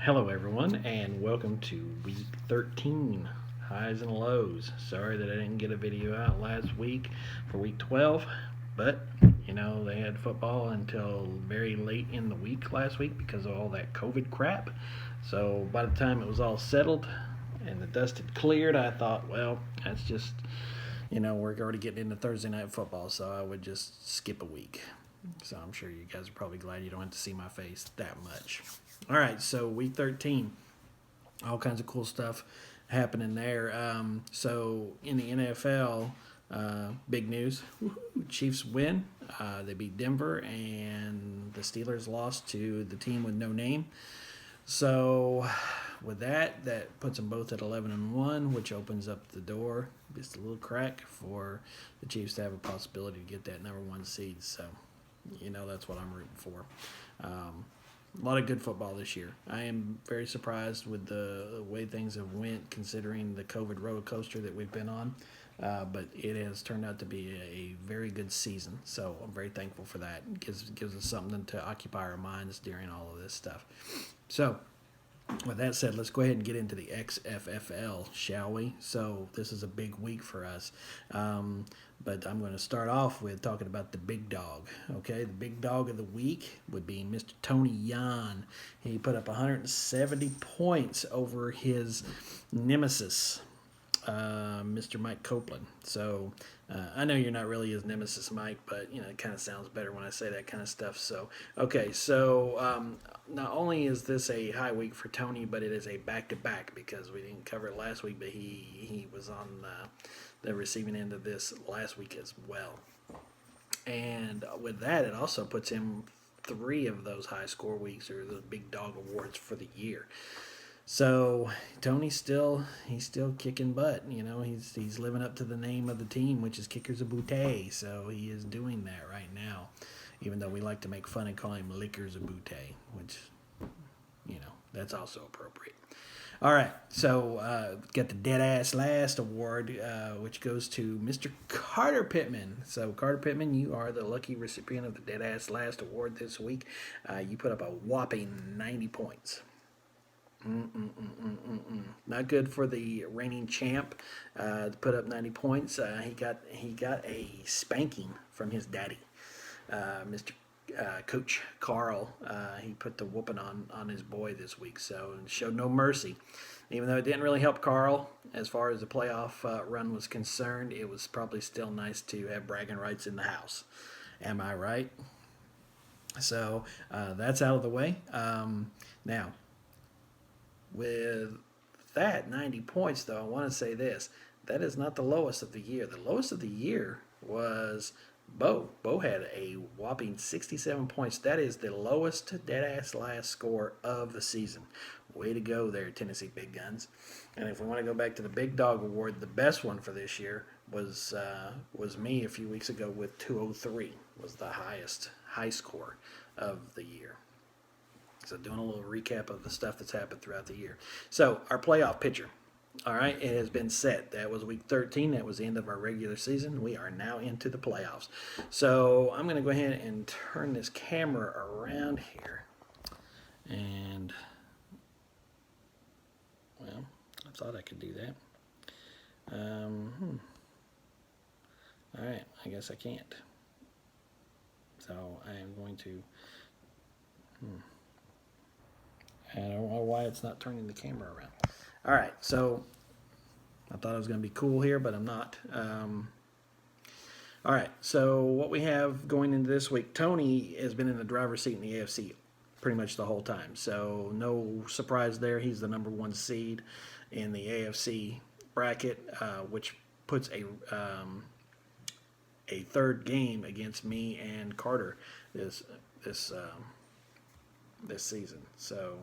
Hello, everyone, and welcome to week 13 highs and lows. Sorry that I didn't get a video out last week for week 12, but they had football until very late in the week last week because of all that COVID crap. So by the time it was all settled and the dust had cleared, I thought, well, that's just, we're already getting into Thursday night football, so I would just skip a week. So I'm sure you guys are probably glad you don't have to see my face that much. All right, so week 13, all kinds of cool stuff happening there. So in the NFL, big news: Woo-hoo, Chiefs win. They beat Denver, and the Steelers lost to the team with no name. So with that puts them both at 11-1, which opens up the door just a little crack for the Chiefs to have a possibility to get that number one seed. So that's what I'm rooting for. A lot of good football this year. I am very surprised with the way things have went, considering the COVID roller coaster that we've been on. But it has turned out to be a very good season, so I'm very thankful for that. It gives us something to occupy our minds during all of this stuff. So with that said, let's go ahead and get into the XFFL, shall we? So this is a big week for us. But I'm going to start off with talking about the big dog. Okay, the big dog of the week would be Mr. Tony Yan. He put up 170 points over his nemesis, Mr. Mike Copeland. So I know you're not really his nemesis, Mike, but it kind of sounds better when I say that kind of stuff. So okay, so not only is this a high week for Tony, but it is a back-to-back because we didn't cover it last week, but he was on the receiving end of this last week as well. And with that, it also puts him three of those high score weeks or the big dog awards for the year. So Tony's still kicking butt. He's living up to the name of the team, which is Kickers of Butte. So he is doing that right now, even though we like to make fun and call him Lickers of Butte, which that's also appropriate. All right, so got the Dead Ass Last Award, which goes to Mr. Carter Pittman. So Carter Pittman, you are the lucky recipient of the Dead Ass Last Award this week. You put up a whopping 90 points. Not good for the reigning champ to put up 90 points. He got a spanking from his daddy, Mr. Coach Carl. He put the whooping on his boy this week, so showed no mercy. Even though it didn't really help Carl as far as the playoff run was concerned, it was probably still nice to have bragging rights in the house. Am I right? So that's out of the way. Now, with that 90 points, though, I want to say this. That is not the lowest of the year. The lowest of the year was Bo. Bo had a whopping 67 points. That is the lowest dead-ass last score of the season. Way to go there, Tennessee Big Guns. And if we want to go back to the Big Dog Award, the best one for this year was me a few weeks ago with 203. Was the highest high score of the year. So doing a little recap of the stuff that's happened throughout the year. So our playoff picture. All right, it has been set. That was week 13. That was the end of our regular season. We are now into the playoffs. So I'm going to go ahead and turn this camera around here. And, well, I thought I could do that. All right, I guess I can't. So I am going to... I don't know why it's not turning the camera around. All right, so I thought I was going to be cool here, but I'm not. All right, so what we have going into this week, Tony has been in the driver's seat in the AFC pretty much the whole time. So no surprise there. He's the number one seed in the AFC bracket, which puts a third game against me and Carter this season. So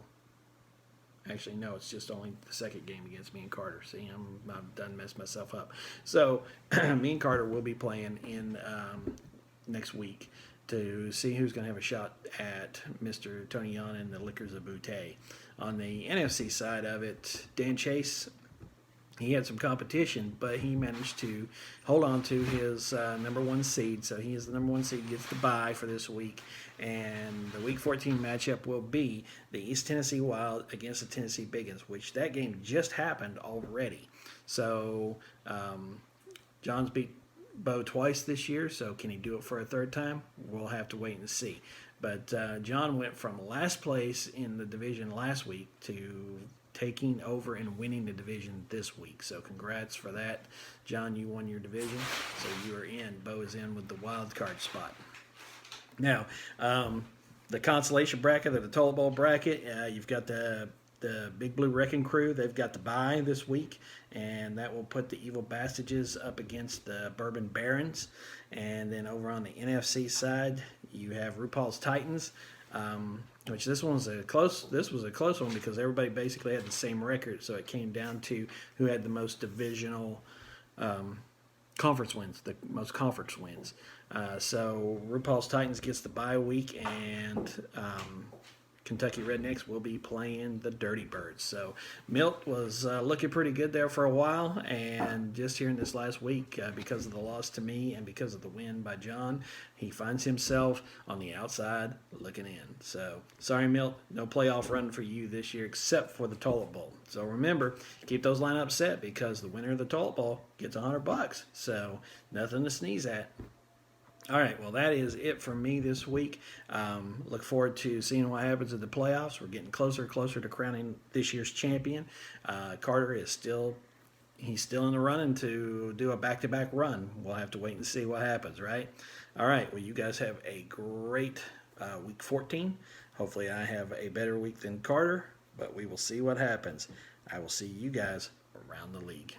actually, no, it's just only the second game against me and Carter. See, I've done messed myself up. So me and Carter will be playing in next week to see who's going to have a shot at Mr. Tony Yan and the Lickers of Butte. On the NFC side of it, Dan Chase he had some competition, but he managed to hold on to his number one seed. So he is the number one seed, gets the bye for this week. And the Week 14 matchup will be the East Tennessee Wild against the Tennessee Biggins, which that game just happened already. So John's beat Bo twice this year, so can he do it for a third time? We'll have to wait and see. But John went from last place in the division last week to taking over and winning the division this week. So congrats for that. John, you won your division, so you are in. Bo is in with the wild card spot. Now, the consolation bracket or the toilet bowl bracket, you've got the Big Blue Wrecking Crew. They've got the bye this week, and that will put the Evil Bastages up against the Bourbon Barons. And then over on the NFC side, you have RuPaul's Titans, which this was a close one because everybody basically had the same record, so it came down to who had the most divisional conference wins, the most conference wins. So RuPaul's Titans gets the bye week, and Kentucky Rednecks will be playing the Dirty Birds. So Milt was looking pretty good there for a while, and just here in this last week, because of the loss to me and because of the win by John, he finds himself on the outside looking in. So sorry, Milt, no playoff run for you this year except for the Toilet Bowl. So remember, keep those lineups set because the winner of the Toilet Bowl gets $100. So nothing to sneeze at. All right, well, that is it for me this week. Look forward to seeing what happens in the playoffs. We're getting closer and closer to crowning this year's champion. Carter is still in the running to do a back-to-back run. We'll have to wait and see what happens, right? All right, well, you guys have a great Week 14. Hopefully I have a better week than Carter, but we will see what happens. I will see you guys around the league.